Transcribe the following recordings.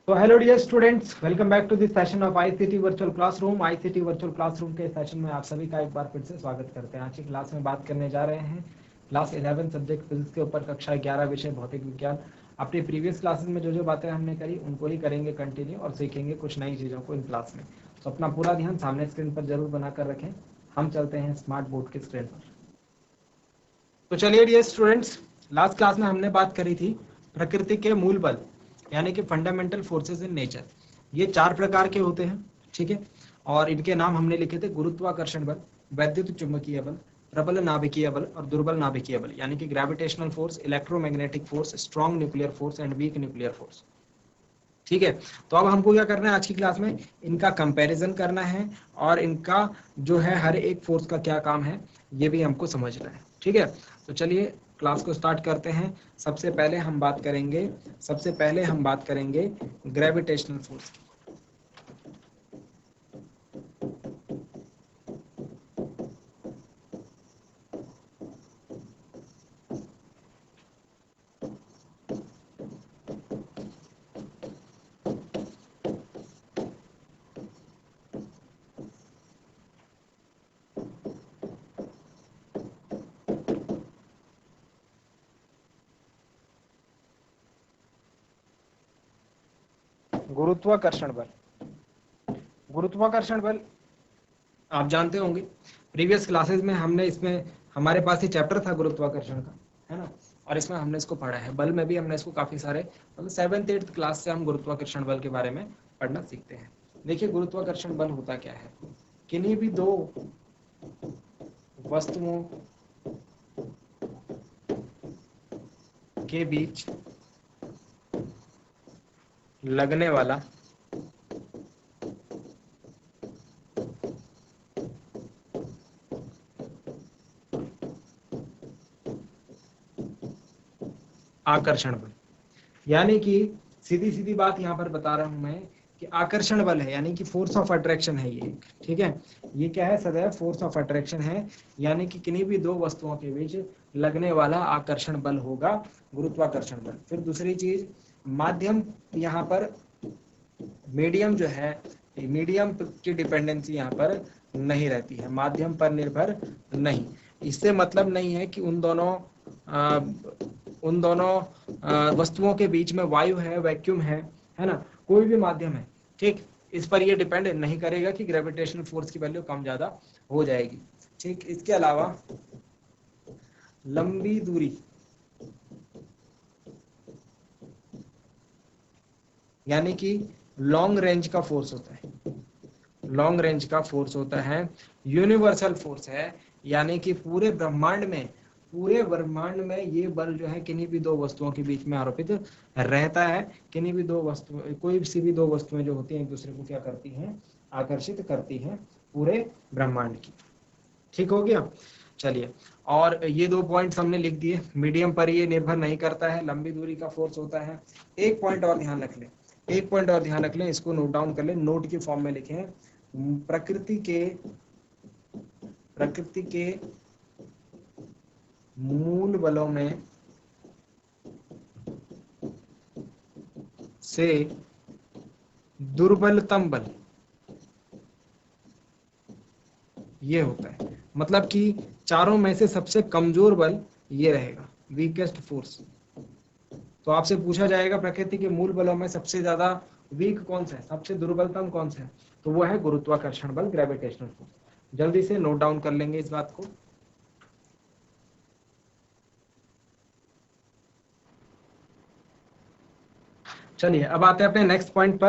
तो hello dear students, welcome back to this session of ICT virtual classroom. ICT virtual classroom के session में आप सभी का एक बार फिर से स्वागत करते हैं। आज की क्लास में बात करने जा रहे हैं क्लास 11 सब्जेक्ट फिजिक्स के ऊपर, कक्षा 11 विषय भौतिक विज्ञान। अपनी प्रीवियस क्लासेस में जो जो बातें हमने करी उनको ही करेंगे कंटिन्यू और सीखेंगे कुछ नई चीज़ों को इन क्लास में। तो अपना पूरा ध्यान सामने स्क्रीन पर जरूर बनाकर रखें। हम चलते हैं स्मार्ट बोर्ड की स्क्रीन पर। तो चलिए डियर स्टूडेंट्स, लास्ट क्लास में हमने बात करी थी प्रकृति के मूल बल यानी कि फंडामेंटल फोर्सेस इन नेचर। ये 4 प्रकार के होते हैं, ठीक है। और इनके नाम हमने लिखे थे गुरुत्वाकर्षण बल, वैद्युत चुंबकीय बल, प्रबल नाभिकीय बल और दुर्बल नाभिकीय बल, यानी कि gravitational force, electromagnetic force, strong nuclear force and weak nuclear force. ठीक है। तो अब हमको क्या करना है आज की क्लास में, इनका कंपैरिजन करना है और इनका जो है हर एक फोर्स का क्या काम है ये भी हमको समझना है, ठीक है। तो चलिए क्लास को स्टार्ट करते हैं। सबसे पहले हम बात करेंगे ग्रेविटेशनल फोर्स की। गुरुत्वाकर्षण बल आप जानते होंगे, प्रीवियस क्लासेस में हमने इसमें हमारे पास ही चैप्टर था गुरुत्वाकर्षण का, है ना। और इसमें हमने इसको पढ़ा है। बल में भी हमने इसको काफी सारे, मतलब 7th 8th क्लास से हम गुरुत्वाकर्षण बल के बारे में पढ़ना सीखते हैं। देखिए गुरुत्वाकर्षण बल होता क्या है, किन्हीं भी दो वस्तुओं के बीच लगने वाला आकर्षण बल, यानी कि सीधी सीधी बात यहाँ पर बता रहा हूं मैं कि आकर्षण बल है, यानी कि फोर्स ऑफ अट्रैक्शन है ये, ठीक है। ये क्या है, सदैव फोर्स ऑफ अट्रैक्शन है, यानी कि किन्हीं भी दो वस्तुओं के बीच लगने वाला आकर्षण बल होगा गुरुत्वाकर्षण बल। फिर दूसरी चीज, माध्यम, यहाँ पर मीडियम जो है, मीडियम की डिपेंडेंसी यहाँ पर नहीं रहती है, माध्यम पर निर्भर नहीं। इससे मतलब नहीं है कि उन दोनों वस्तुओं के बीच में वायु है, वैक्यूम है ना, कोई भी माध्यम है, ठीक। इस पर ये डिपेंड नहीं करेगा कि ग्रेविटेशनल फोर्स की वैल्यू कम ज्यादा हो जाएगी, ठीक। इसके अलावा लंबी दूरी, यानी कि लॉन्ग रेंज का फोर्स होता है, लॉन्ग रेंज का फोर्स होता है, यूनिवर्सल फोर्स है, यानी कि पूरे ब्रह्मांड में ये बल जो है किन्हीं भी दो वस्तुओं के बीच में आरोपित रहता है। किन्हीं भी दो वस्तु, कोई सी भी दो वस्तुएं जो होती हैं एक दूसरे को क्या करती हैं, आकर्षित करती हैं पूरे ब्रह्मांड की। ठीक हो गया। चलिए, और ये 2 पॉइंट्स हमने लिख दिए। मीडियम पर ये निर्भर नहीं करता है, लंबी दूरी का फोर्स होता है। एक पॉइंट और ध्यान रख लें, इसको नोट डाउन कर लें, नोट की फॉर्म में लिखें। प्रकृति के मूल बलों में से दुर्बलतम बल ये होता है, मतलब कि चारों में से सबसे कमजोर बल ये रहेगा, वीकेस्ट फोर्स। तो आपसे पूछा जाएगा प्रकृति के मूल बलों में सबसे ज्यादा वीक कौन सा है, सबसे दुर्बलतम कौन सा है, तो वो है गुरुत्वाकर्षण बल, ग्रेविटेशनल फोर्स। जल्दी से नोट डाउन कर लेंगे इस बात को। चलिए अब आते हैं अपने नेक्स्ट पॉइंट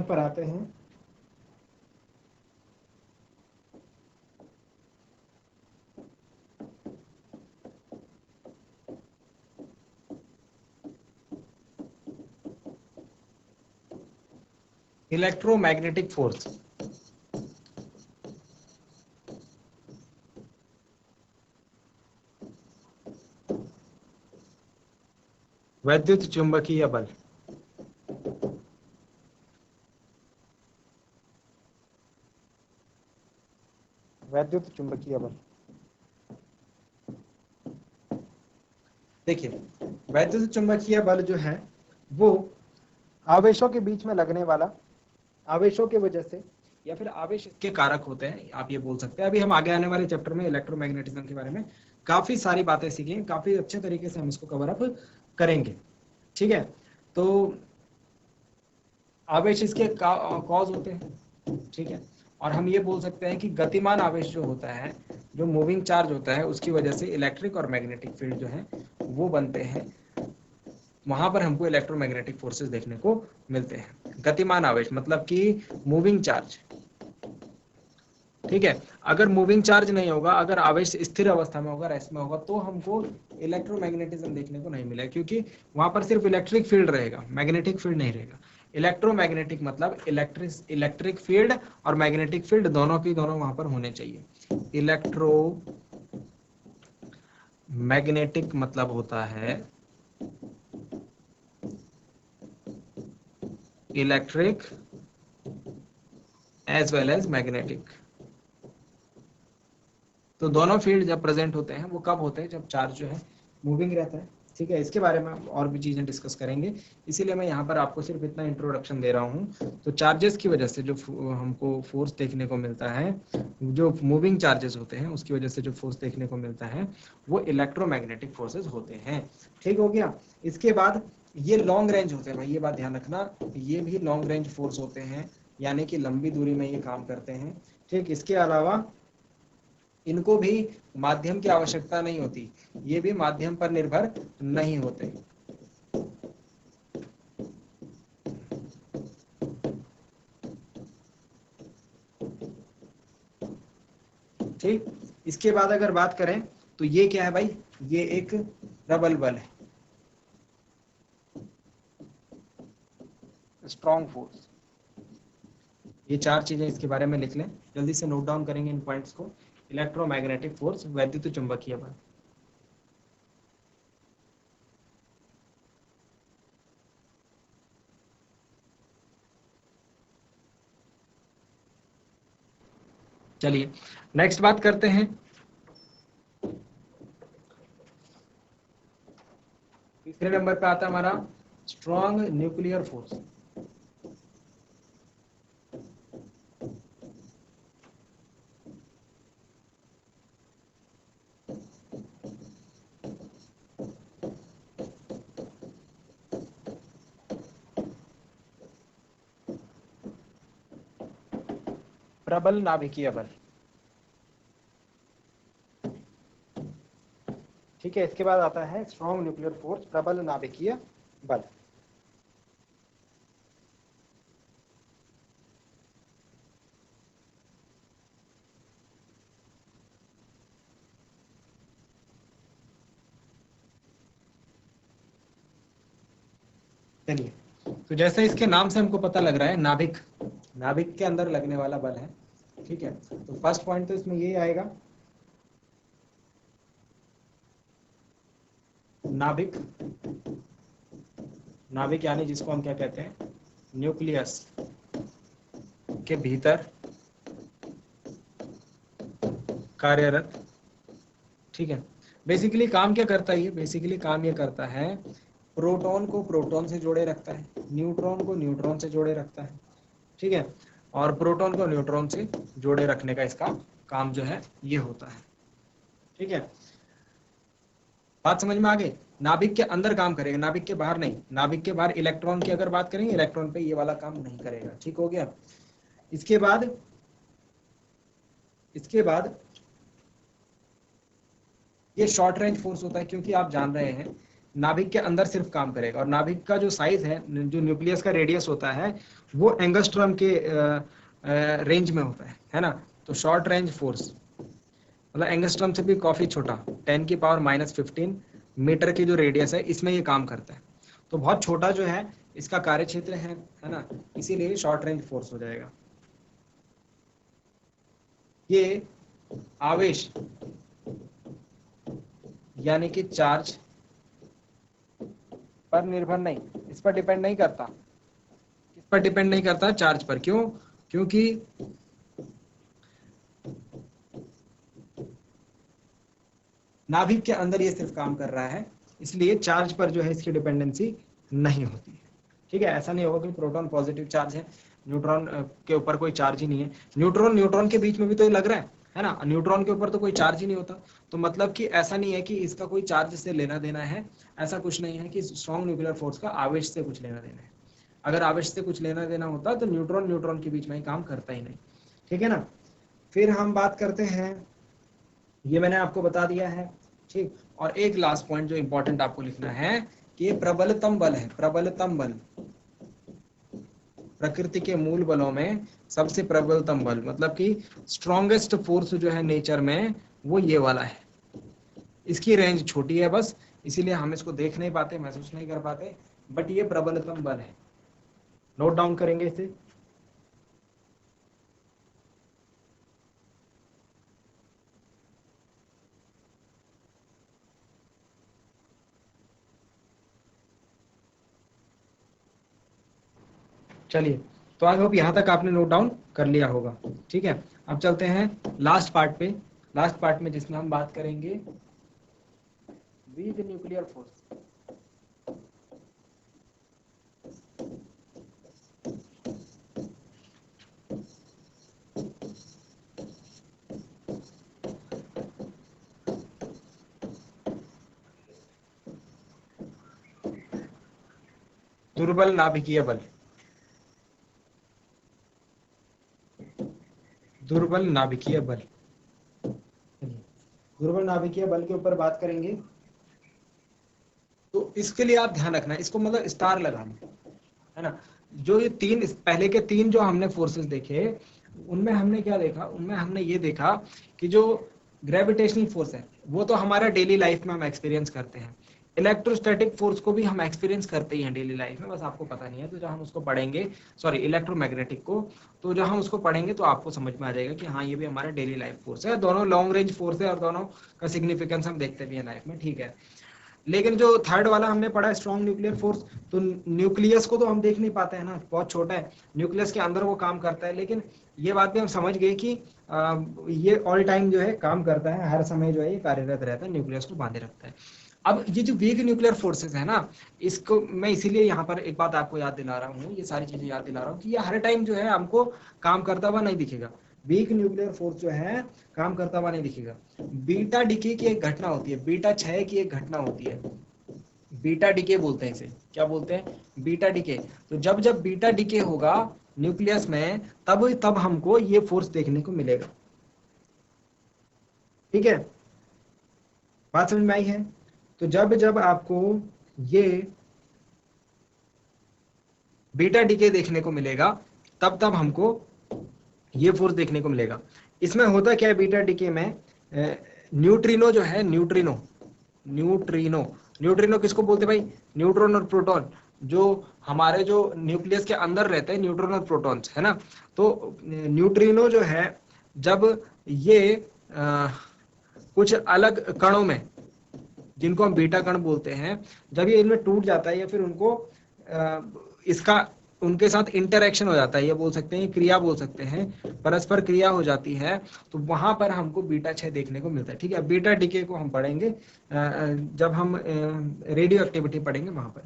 पर आते हैं। इलेक्ट्रोमैग्नेटिक फोर्स, वैद्युत चुंबकीय बल, वैद्युत चुंबकीय बल। देखिए वैद्युत चुंबकीय बल जो है वो आवेशों के बीच में लगने वाला, आवेशों की वजह से या फिर आवेश के कारक होते हैं, आप ये बोल सकते हैं। अभी हम आगे आने वाले चैप्टर में इलेक्ट्रोमैग्नेटिज्म के बारे में काफी सारी बातें सीखेंगे, काफी अच्छे तरीके से हम इसको कवर अप करेंगे, ठीक है। तो आवेश इसके कॉज होते हैं, ठीक है। और हम ये बोल सकते हैं कि गतिमान आवेश जो होता है, जो मूविंग चार्ज होता है, उसकी वजह से इलेक्ट्रिक और मैग्नेटिक फील्ड जो है वो बनते हैं, वहां पर हमको इलेक्ट्रोमैग्नेटिक फोर्सेस देखने को मिलते हैं। गतिमान आवेश मतलब कि मूविंग चार्ज, ठीक है। अगर मूविंग चार्ज नहीं होगा, अगर आवेश स्थिर अवस्था में होगा, रेस्ट में होगा, तो हमको इलेक्ट्रोमैग्नेटिज्म देखने को नहीं मिलेगा, क्योंकि वहां पर सिर्फ इलेक्ट्रिक फील्ड रहेगा, मैग्नेटिक फील्ड नहीं रहेगा। इलेक्ट्रोमैग्नेटिक मतलब इलेक्ट्रिक फील्ड और मैग्नेटिक फील्ड दोनों की दोनों वहां पर होने चाहिए। इलेक्ट्रो मैग्नेटिक मतलब होता है electric as well as magnetic. तो दोनों फील्ड जब प्रेजेंट होते हैं वो कब होते हैं, जब चार्ज जो है मूविंग रहता है, ठीक है। इसके बारे में और भी चीजें डिस्कस करेंगे, इसीलिए मैं यहाँ पर आपको सिर्फ इतना इंट्रोडक्शन दे रहा हूँ। तो चार्जेस की वजह से जो हमको फोर्स देखने को मिलता है, जो मूविंग चार्जेस होते हैं उसकी वजह से जो फोर्स देखने को मिलता है वो इलेक्ट्रोमैग्नेटिक फोर्सेस होते हैं, ठीक हो गया। इसके बाद ये लॉन्ग रेंज होते हैं भाई, ये बात ध्यान रखना, ये भी लॉन्ग रेंज फोर्स होते हैं, यानी कि लंबी दूरी में ये काम करते हैं, ठीक। इसके अलावा इनको भी माध्यम की आवश्यकता नहीं होती, ये भी माध्यम पर निर्भर नहीं होते, ठीक। इसके बाद अगर बात करें तो ये क्या है भाई, ये एक प्रबल बल है, स्ट्रॉन्ग फोर्स। ये चार चीजें इसके बारे में लिख लें, जल्दी से नोट डाउन करेंगे इन पॉइंट्स को। इलेक्ट्रोमैग्नेटिक फोर्स, वैद्युत चुंबकीय बल। चलिए नेक्स्ट बात करते हैं। तीसरे नंबर पे आता है हमारा स्ट्रॉन्ग न्यूक्लियर फोर्स। प्रबल नाभिकीय बल, ठीक है। इसके बाद आता है स्ट्रॉन्ग न्यूक्लियर फोर्स, प्रबल नाभिकीय बल। चलिए, तो जैसे इसके नाम से हमको पता लग रहा है, नाभिक, नाभिक के अंदर लगने वाला बल है, ठीक है। तो फर्स्ट पॉइंट तो इसमें ये आएगा, नाभिक, नाभिक यानी जिसको हम क्या कहते हैं, न्यूक्लियस के भीतर कार्यरत, ठीक है। बेसिकली काम क्या करता है ये, बेसिकली काम ये करता है, प्रोटॉन को प्रोटॉन से जोड़े रखता है, न्यूट्रॉन को न्यूट्रॉन से जोड़े रखता है, ठीक है। और प्रोटॉन को न्यूट्रॉन से जोड़े रखने का इसका काम जो है ये होता है, ठीक है। बात समझ में आ गई। नाभिक के अंदर काम करेगा, नाभिक के बाहर नहीं। नाभिक के बाहर इलेक्ट्रॉन की अगर बात करेंगे, इलेक्ट्रॉन पे ये वाला काम नहीं करेगा, ठीक हो गया। इसके बाद ये शॉर्ट रेंज फोर्स होता है, क्योंकि आप जान रहे हैं नाभिक के अंदर सिर्फ काम करेगा, और नाभिक का जो साइज है, जो न्यूक्लियस का रेडियस होता है, वो एंगस्ट्रॉम के रेंज में होता है ना। तो शॉर्ट रेंज फोर्स मतलब एंगस्ट्रॉम से भी काफी छोटा, 10⁻⁻15 मीटर की जो रेडियस है, इसमें ये काम करता है। तो बहुत छोटा जो है इसका कार्य क्षेत्र है ना, इसीलिए शॉर्ट रेंज फोर्स हो जाएगा। ये आवेश यानी कि चार्ज पर निर्भर नहीं, इस पर डिपेंड नहीं करता, किस पर डिपेंड नहीं करता, चार्ज पर। क्यों? क्योंकि नाभिक के अंदर ये सिर्फ काम कर रहा है, इसलिए चार्ज पर जो है इसकी डिपेंडेंसी नहीं होती है। ठीक है, ऐसा नहीं होगा कि प्रोटॉन पॉजिटिव चार्ज है, न्यूट्रॉन के ऊपर कोई चार्ज ही नहीं है। न्यूट्रॉन न्यूट्रॉन के बीच में भी तो ये लग रहा है ना, न्यूट्रॉन के ऊपर तो कोई चार्ज ही नहीं होता। तो मतलब कि ऐसा नहीं है कि इसका कोई चार्ज से लेना देना है, ऐसा कुछ नहीं है कि स्ट्रॉन्ग न्यूक्लियर फोर्स का आवेश से कुछ लेना देना है। अगर आवेश से कुछ लेना देना होता तो न्यूट्रॉन न्यूट्रॉन के बीच में ही काम करता ही नहीं। ठीक है ना। फिर हम बात करते हैं, ये मैंने आपको बता दिया है। ठीक, और एक लास्ट पॉइंट जो इंपॉर्टेंट आपको लिखना है कि ये प्रबलतम बल है। प्रबलतम बल प्रकृति के मूल बलों में सबसे प्रबलतम बल, मतलब कि स्ट्रॉन्गेस्ट फोर्स जो है नेचर में, वो ये वाला है। इसकी रेंज छोटी है बस, इसीलिए हम इसको देख नहीं पाते, महसूस नहीं कर पाते, बट ये प्रबलतम बल है। नोट डाउन करेंगे इसे। चलिए, तो आई होप यहाँ तक आपने नोट डाउन कर लिया होगा। ठीक है, अब चलते हैं लास्ट पार्ट पे। लास्ट पार्ट में जिसमें हम बात करेंगे वीक न्यूक्लियर फोर्स। दुर्बल नाभिकीय बल, दुर्बल नाभिकीय बल, दुर्बल नाभिकीय बल के ऊपर बात करेंगे। तो इसके लिए आप ध्यान रखना, इसको मतलब स्टार लगाना है ना। जो ये तीन पहले के तीन जो हमने फोर्सेस देखे, उनमें हमने क्या देखा, उनमें हमने ये देखा कि जो ग्रेविटेशनल फोर्स है वो तो हमारा डेली लाइफ में हम एक्सपीरियंस करते हैं। इलेक्ट्रोस्टैटिक फोर्स को भी हम एक्सपीरियंस करते ही हैं डेली लाइफ में, बस आपको पता नहीं है। तो जब हम उसको पढ़ेंगे, सॉरी इलेक्ट्रोमैग्नेटिक को, तो जब हम उसको पढ़ेंगे तो आपको समझ में आ जाएगा कि हाँ ये भी हमारा डेली लाइफ फोर्स है। दोनों लॉन्ग रेंज फोर्स है और दोनों का सिग्निफिकेंस हम देखते भी हैं लाइफ में। ठीक है, लेकिन जो थर्ड वाला हमने पढ़ा स्ट्रॉन्ग न्यूक्लियर फोर्स, तो न्यूक्लियस को तो हम देख नहीं पाते हैं ना, बहुत छोटा है, न्यूक्लियस के अंदर वो काम करता है। लेकिन ये बात भी हम समझ गए कि ये ऑल टाइम जो है काम करता है, हर समय जो है ये कार्यरत रहता है, न्यूक्लियस को बांधे रखता है। अब ये जो वीक न्यूक्लियर फोर्सेस है ना, इसको मैं इसीलिए यहाँ पर एक बात आपको याद दिला रहा हूँ, ये सारी चीजें याद दिला रहा हूँ कि ये हर टाइम जो है हमको काम करता हुआ नहीं दिखेगा। वीक न्यूक्लियर फोर्स जो है काम करता हुआ नहीं दिखेगा। बीटा डिके की एक घटना होती है, बीटा क्षय की एक घटना होती है, बीटा डिके बोलते हैं इसे। क्या बोलते हैं? Beta decay. तो जब जब बीटा डिके होगा न्यूक्लियस में, तब तब हमको ये फोर्स देखने को मिलेगा। ठीक है, बात समझ में आई है? तो जब जब आपको ये बीटा डिके देखने को मिलेगा, तब तब हमको ये फोर्स देखने को मिलेगा। इसमें होता क्या है बीटा डिके में, न्यूट्रिनो जो है, न्यूट्रिनो न्यूट्रिनो न्यूट्रिनो किसको बोलते हैं भाई? न्यूट्रॉन और प्रोटॉन, जो हमारे जो न्यूक्लियस के अंदर रहते हैं, न्यूट्रॉन और प्रोटॉन्स, है ना। तो न्यूट्रिनो जो है, जब ये कुछ अलग कणों में, जिनको हम बीटा कण बोलते हैं, जब ये इनमें टूट जाता है या फिर उनको इसका उनके साथ इंटरेक्शन हो जाता है, ये बोल सकते हैं, क्रिया बोल सकते हैं, परस्पर क्रिया हो जाती है, तो वहां पर हमको बीटा क्षय देखने को मिलता है। ठीक है, बीटा डिके को हम पढ़ेंगे जब हम रेडियो एक्टिविटी पढ़ेंगे वहां पर।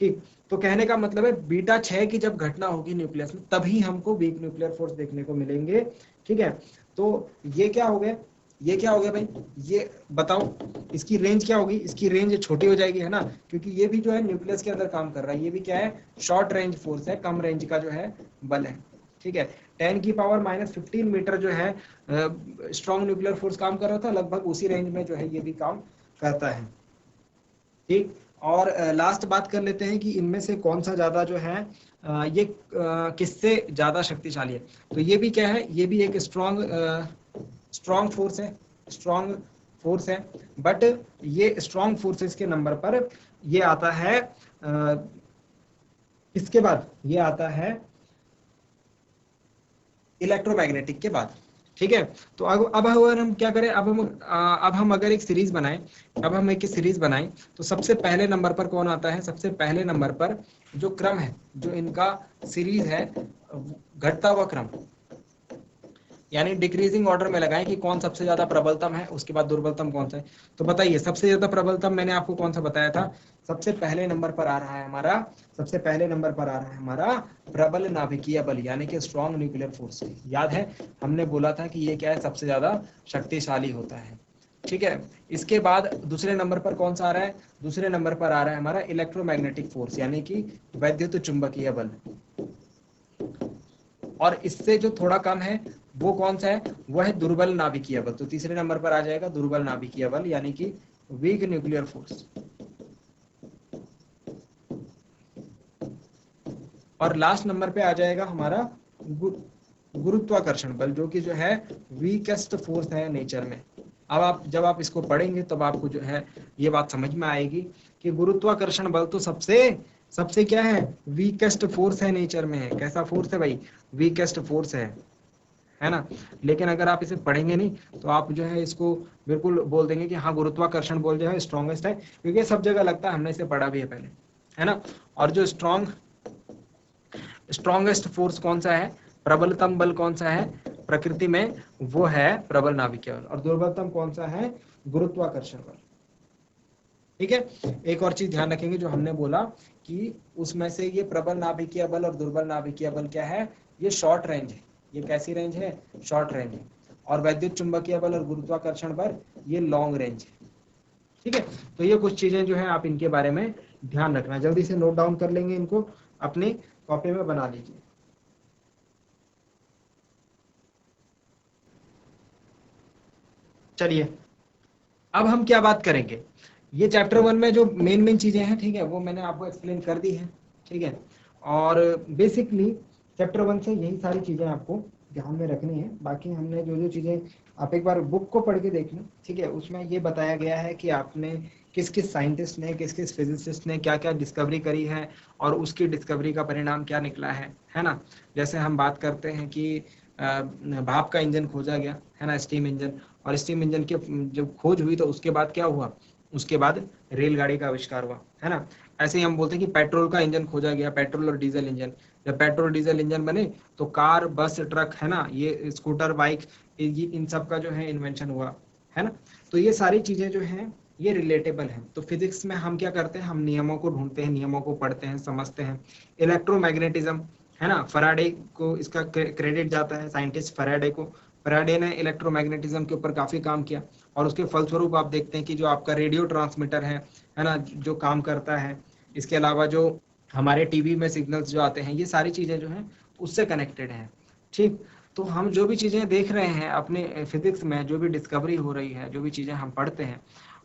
ठीक, तो कहने का मतलब है बीटा क्षय की जब घटना होगी न्यूक्लियस में, तभी हमको वीक न्यूक्लियर फोर्स देखने को मिलेंगे। ठीक है, तो ये क्या हो गया, ये क्या हो गया भाई, ये बताओ इसकी रेंज क्या होगी? इसकी रेंज छोटी हो जाएगी, है ना, क्योंकि ये भी जो है न्यूक्लियस के अंदर काम कर रहा है। ये भी क्या है? शॉर्ट रेंज फोर्स है, कम रेंज का जो है बल है। ठीक है, 10⁻⁻15 मीटर जो है स्ट्रॉन्ग न्यूक्लियर फोर्स काम कर रहा था, लगभग उसी रेंज में जो है ये भी काम करता है। ठीक, और लास्ट बात कर लेते हैं कि इनमें से कौन सा ज्यादा जो है ये किससे ज्यादा शक्तिशाली है। तो ये भी क्या है? ये भी एक स्ट्रॉन्ग फोर्स है, स्ट्रॉन्ग फोर्स है, बट ये स्ट्रॉन्ग फोर्सेस के नंबर पर ये आता है इसके बाद ये आता है इलेक्ट्रोमैग्नेटिक के बाद। ठीक है, तो अब अगर हम क्या करें, अब हम अगर एक सीरीज बनाएं, अब हम एक सीरीज बनाएं, तो सबसे पहले नंबर पर कौन आता है? सबसे पहले नंबर पर जो क्रम है, जो इनका सीरीज है, घटता हुआ क्रम, यानी डिक्रीजिंग ऑर्डर में लगाएं कि कौन सबसे ज्यादा प्रबलतम है, उसके बाद दुर्बलतम कौन सा है। तो बताइए, सबसे ज्यादा प्रबलतम मैंने आपको कौन सा बताया था? सबसे पहले नंबर पर आ रहा है हमारा प्रबल नाभिकीय बल यानी कि स्ट्रॉन्ग न्यूक्लियर फोर्स। याद है हमने बोला था कि ये क्या है, सबसे ज्यादा शक्तिशाली होता है। ठीक है, इसके बाद दूसरे नंबर पर कौन सा आ रहा है? दूसरे नंबर पर आ रहा है हमारा इलेक्ट्रोमैग्नेटिक फोर्स यानी कि वैद्युत चुंबकीय बल। और इससे जो थोड़ा कम है वो कौन सा है? वो है दुर्बल नाभिकीय बल। तो तीसरे नंबर पर आ जाएगा दुर्बल नाभिकीय बल यानी कि वीक न्यूक्लियर फोर्स। और लास्ट नंबर पे आ जाएगा हमारा गुरुत्वाकर्षण बल, जो कि जो है वीकेस्ट फोर्स है नेचर में। अब जब आप इसको पढ़ेंगे तब आपको जो है ये बात समझ में आएगी कि गुरुत्वाकर्षण बल तो सबसे क्या है, वीकेस्ट फोर्स है नेचर में। कैसा फोर्स है भाई? वीकेस्ट फोर्स है ना। लेकिन अगर आप इसे पढ़ेंगे नहीं तो आप जो है इसको बिल्कुल बोल देंगे कि हाँ गुरुत्वाकर्षण बल जो है स्ट्रॉन्गेस्ट है, क्योंकि सब जगह लगता है, हमने इसे पढ़ा भी है पहले, है ना। और जो स्ट्रॉन्गेस्ट फोर्स कौन सा है, प्रबलतम बल कौन सा है प्रकृति में, वो है प्रबल नाभिकीय बल। और दुर्बलतम कौन सा है? गुरुत्वाकर्षण बल। ठीक है, एक और चीज ध्यान रखेंगे जो हमने बोला कि उसमें से ये प्रबल नाभिकीय बल और दुर्बल नाभिकीय बल क्या है, ये शॉर्ट रेंज है। ये कैसी रेंज है? शॉर्ट रेंज है। और वैद्युत चुंबकीय बल और गुरुत्वाकर्षण बल ये लॉन्ग रेंज है। ठीक है, तो ये कुछ चीजें जो है आप इनके बारे में ध्यान रखना, जल्दी से नोट डाउन कर लेंगे, इनको अपनी कॉपी में बना लीजिए। चलिए अब हम क्या बात करेंगे, ये चैप्टर 1 में जो मेन चीजें हैं, ठीक है, वो मैंने आपको एक्सप्लेन कर दी है। ठीक है, और बेसिकली चैप्टर 1 से यही सारी चीजें आपको ध्यान में रखनी है। बाकी हमने जो चीजें, आप एक बार बुक को पढ़ के देख लें, ठीक है, उसमें ये बताया गया है कि आपने किस किस साइंटिस्ट ने, किस किस फिजिसिस्ट ने क्या क्या डिस्कवरी करी है और उसकी डिस्कवरी का परिणाम क्या निकला है ना। जैसे हम बात करते हैं कि भाप का इंजन खोजा गया, है ना, स्टीम इंजन। और स्टीम इंजन की जब खोज हुई तो उसके बाद क्या हुआ, उसके बाद रेलगाड़ी का आविष्कार हुआ, है ना। ऐसे ही हम बोलते हैं कि पेट्रोल का इंजन खोजा गया, पेट्रोल और डीजल इंजन। जब पेट्रोल डीजल इंजन बने तो कार, बस, ट्रक, है ना, ये स्कूटर, बाइक, इन सब का जो है इन्वेंशन हुआ, है ना। तो ये सारी चीजें जो हैं ये रिलेटेबल हैं। तो फिजिक्स में हम क्या करते हैं, हम नियमों को ढूंढते हैं, नियमों को पढ़ते हैं, समझते हैं। इलेक्ट्रोमैग्नेटिज्म, है ना, फैराडे को इसका क्रेडिट जाता है, साइंटिस्ट फैराडे को। फैराडे ने इलेक्ट्रोमैग्नेटिज्म के ऊपर काफी काम किया और उसके फलस्वरूप आप देखते हैं कि जो आपका रेडियो ट्रांसमीटर है ना, जो काम करता है। इसके अलावा जो हमारे टीवी में सिग्नल्स जो आते हैं, ये सारी चीजें जो हैं उससे कनेक्टेड हैं। ठीक, तो हम जो भी चीजें देख रहे हैं अपने फिजिक्स में, जो भी डिस्कवरी हो रही है, जो भी चीजें हम पढ़ते हैं,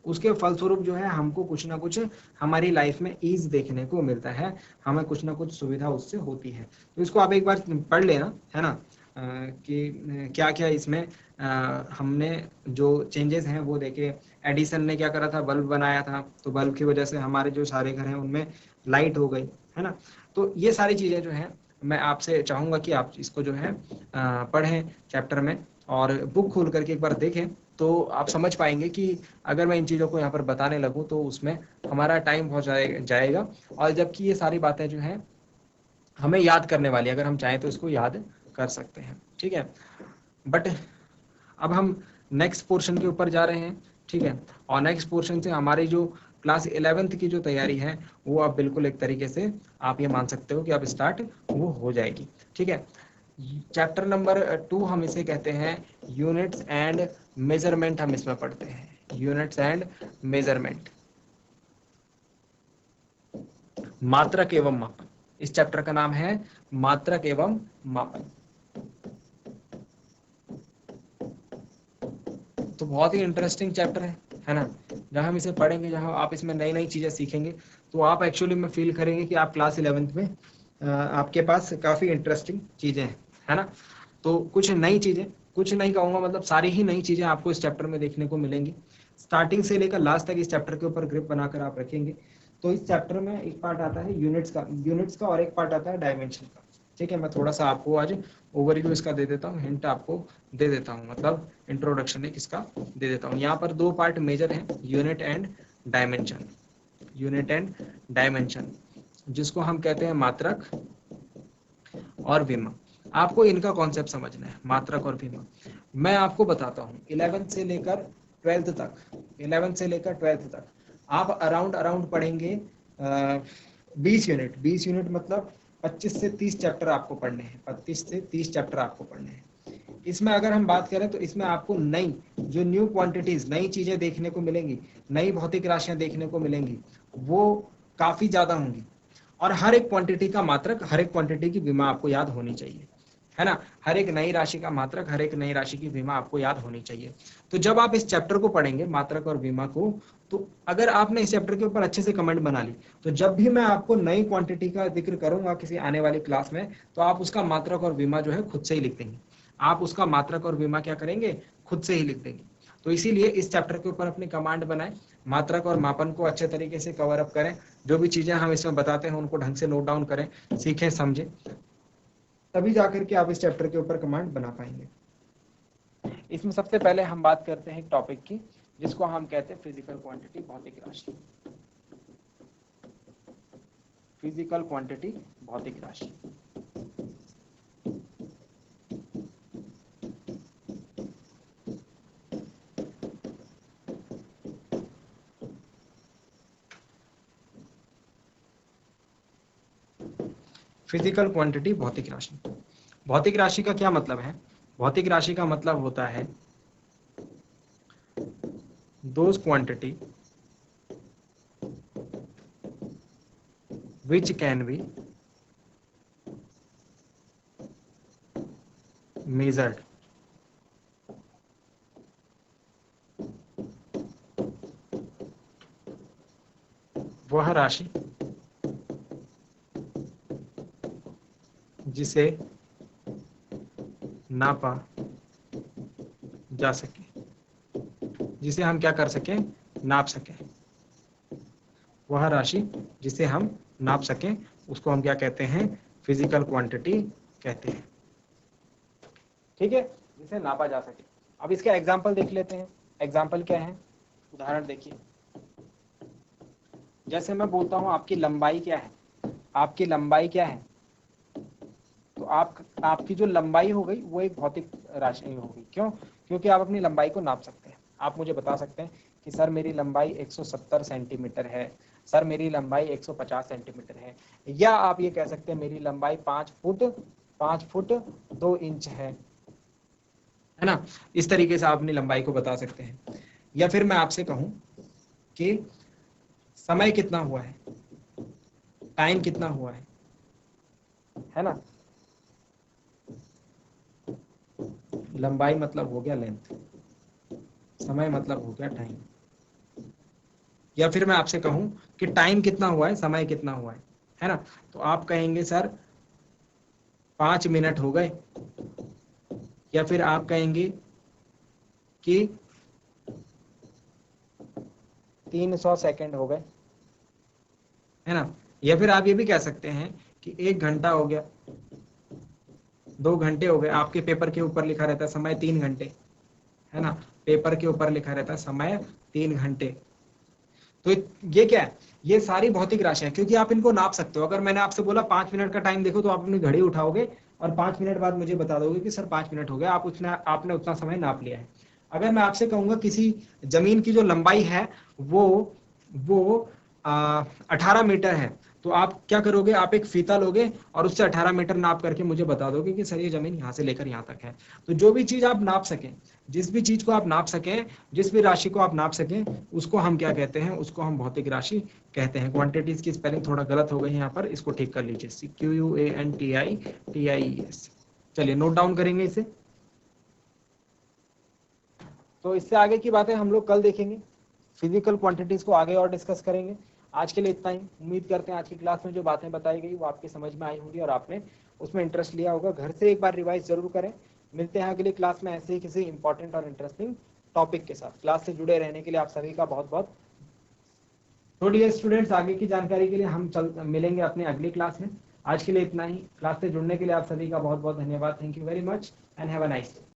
उसके फलस्वरूप जो है हमको कुछ ना कुछ हमारी लाइफ में ईज देखने को मिलता है, हमें कुछ ना कुछ सुविधा उससे होती है। तो इसको आप एक बार पढ़ लेना, है ना, कि क्या क्या इसमें हमने जो चेंजेस हैं वो देखे। एडिसन ने क्या करा था, बल्ब बनाया था, तो बल्ब की वजह से हमारे जो सारे घर हैं उनमें लाइट हो गई, है ना। तो ये सारी चीजें जो है मैं आपसे चाहूंगा कि आप इसको जो है पढ़ें चैप्टर में, और बुक खोल करके एक बार देखें, तो आप समझ पाएंगे कि अगर मैं इन चीज़ों को यहाँ पर बताने लगूँ तो उसमें हमारा टाइम बहुत जाएगा। और जबकि ये सारी बातें जो हैं हमें याद करने वाली, अगर हम चाहें तो इसको याद कर सकते हैं। ठीक है, बट अब हम नेक्स्ट पोर्शन के ऊपर जा रहे हैं। ठीक है, और नेक्स्ट पोर्शन से हमारी जो क्लास 11th की जो तैयारी है वो अब बिल्कुल एक तरीके से आप ये मान सकते हो कि अब स्टार्ट वो हो जाएगी। ठीक है, चैप्टर नंबर 2 हम इसे कहते हैं यूनिट्स एंड मेजरमेंट। हम इसमें पढ़ते हैं यूनिट्स एंड मेजरमेंट, मात्रक एवं मापन। इस चैप्टर का नाम है मात्रक एवं मापन। तो बहुत ही इंटरेस्टिंग चैप्टर है ना। जहां हम इसे पढ़ेंगे, जहां आप इसमें नई नई चीजें सीखेंगे, तो आप एक्चुअली में फील करेंगे कि आप क्लास 11th में आपके पास काफी इंटरेस्टिंग चीजें हैं, है ना। तो कुछ नई चीजें, कुछ नहीं कहूंगा, मतलब सारी ही नई चीजें आपको इस चैप्टर में देखने को मिलेंगी। स्टार्टिंग से लेकर लास्ट तक इस चैप्टर के ऊपर ग्रिप बनाकर आप रखेंगे तो इस चैप्टर में एक पार्ट आता है यूनिट्स का और एक पार्ट आता है डायमेंशन का। ठीक है, मैं थोड़ा सा आपको आज ओवरव्यू इसका दे देता हूँ, हिंट आपको दे देता हूँ, मतलब इंट्रोडक्शन एक इसका दे देता हूँ। यहाँ पर 2 पार्ट मेजर हैं, unit and dimension. Unit and dimension, जिसको हम कहते हैं मात्रक और विमा। आपको इनका कॉन्सेप्ट समझना है, मात्रक और विमा। मैं आपको बताता हूँ 11th से लेकर 12th तक, 11th से लेकर 12th तक आप अराउंड अराउंड पढ़ेंगे 20 यूनिट। 20 यूनिट मतलब 25 से 30 चैप्टर आपको पढ़ने हैं। 25 से 30 चैप्टर आपको पढ़ने हैं। इसमें अगर हम बात करें तो इसमें आपको नई जो न्यू क्वांटिटीज, नई चीजें देखने को मिलेंगी, नई भौतिक राशियां देखने को मिलेंगी, वो काफी ज्यादा होंगी। और हर एक क्वांटिटी का मात्रक, हर एक क्वांटिटी की विमा आपको याद होनी चाहिए, है ना। हर एक नई राशि का मात्रक, हर एक नई राशि की विमा आपको याद होनी चाहिए। तो जब आप इस चैप्टर को पढ़ेंगे, मात्रक और विमा को, तो अगर आपने इस चैप्टर के ऊपर अच्छे से कमेंट बना ली, तो जब भी मैं आपको नई क्वांटिटी का जिक्र करूंगा किसी आने वाली क्लास में, तो आप उसका मात्रक और विमा जो है खुद से ही लिख देंगे। आप उसका मात्रक और विमा क्या करेंगे, खुद से ही लिख देंगे। तो इसीलिए इस चैप्टर के ऊपर अपनी कमांड बनाएं, मात्रक और मापन को अच्छे तरीके से कवर अप करें, जो भी चीजें हम इसमें बताते हैं उनको ढंग से नोट डाउन करें, सीखें, समझें, तभी जाकर के आप इस चैप्टर के ऊपर कमांड बना पाएंगे। इसमें सबसे पहले हम बात करते हैं एक टॉपिक की, जिसको हम कहते हैं फिजिकल क्वांटिटी, भौतिक राशि। फिजिकल क्वांटिटी, भौतिक राशि। फिजिकल क्वांटिटी, भौतिक राशि। भौतिक राशि का क्या मतलब है? भौतिक राशि का मतलब होता है those quantity which can be measured। वह राशि जिसे नापा जा सके, जिसे हम क्या कर सकें, नाप सकें। वह राशि जिसे हम नाप सकें, उसको हम क्या कहते हैं, फिजिकल क्वांटिटी कहते हैं। ठीक है, जिसे नापा जा सके। अब इसका एग्जाम्पल देख लेते हैं। एग्जाम्पल क्या है, उदाहरण देखिए। जैसे मैं बोलता हूं आपकी लंबाई क्या है, आपकी लंबाई क्या है, तो आपकी जो लंबाई हो गई वो एक भौतिक राशि हो गई। क्यों? क्योंकि आप अपनी लंबाई को नाप सकते हैं। आप मुझे बता सकते हैं कि सर मेरी लंबाई 170 सेंटीमीटर है, सर मेरी लंबाई 150 सेंटीमीटर है, या आप ये कह सकते हैं मेरी लंबाई 5 फुट 2 इंच है ना। इस तरीके से आप अपनी लंबाई को बता सकते हैं। या फिर मैं आपसे कहूं कि समय कितना हुआ है, टाइम कितना हुआ है ना। लंबाई मतलब हो गया लेंथ, समय मतलब हो गया टाइम। या फिर मैं आपसे कहूं कि टाइम कितना हुआ है, समय कितना हुआ है ना, तो आप कहेंगे सर 5 मिनट हो गए, या फिर आप कहेंगे कि 300 सेकंड हो गए, है ना। या फिर आप ये भी कह सकते हैं कि 1 घंटा हो गया, 2 घंटे हो गए। आपके पेपर के ऊपर लिखा रहता है समय 3 घंटे, है ना। पेपर के ऊपर लिखा रहता है समय 3 घंटे। तो ये क्या है, ये सारी भौतिक राशियां हैं, क्योंकि आप इनको नाप सकते हो। अगर मैंने आपसे बोला 5 मिनट का टाइम देखो, तो आप अपनी घड़ी उठाओगे और 5 मिनट बाद मुझे बता दोगे कि सर 5 मिनट हो गया, आपने उतना समय नाप लिया है। अगर मैं आपसे कहूंगा किसी जमीन की जो लंबाई है वो 18 मीटर है, तो आप क्या करोगे, आप एक फीता लोगे और उससे 18 मीटर नाप करके मुझे बता दोगे कि सर ये जमीन यहाँ से लेकर यहाँ तक है। तो जो भी चीज आप नाप सकें, जिस भी चीज को आप नाप सकें, जिस भी राशि को आप नाप सकें, उसको हम क्या कहते हैं, उसको हम भौतिक राशि कहते हैं। क्वांटिटीज की स्पेलिंग थोड़ा गलत हो गई है यहाँ पर, इसको ठीक कर लीजिए, QUANTITIES। चलिए नोट डाउन करेंगे इसे। तो इससे आगे की बातें हम लोग कल देखेंगे, फिजिकल क्वांटिटीज को आगे और डिस्कस करेंगे। आज के लिए इतना ही। उम्मीद करते हैं आज की क्लास में जो बातें बताई गई वो आपके समझ में आई होंगी और आपने उसमें इंटरेस्ट लिया होगा। घर से एक बार रिवाइज जरूर करें। मिलते हैं अगली क्लास में ऐसे ही किसी इंपॉर्टेंट और इंटरेस्टिंग टॉपिक के साथ। क्लास से जुड़े रहने के लिए आप सभी का बहुत बहुत। तो डियर स्टूडेंट्स, आगे की जानकारी के लिए हम मिलेंगे अपनी अगली क्लास में। आज के लिए इतना ही। क्लास से जुड़ने के लिए आप सभी का बहुत बहुत धन्यवाद। Thank you very much and have a nice day.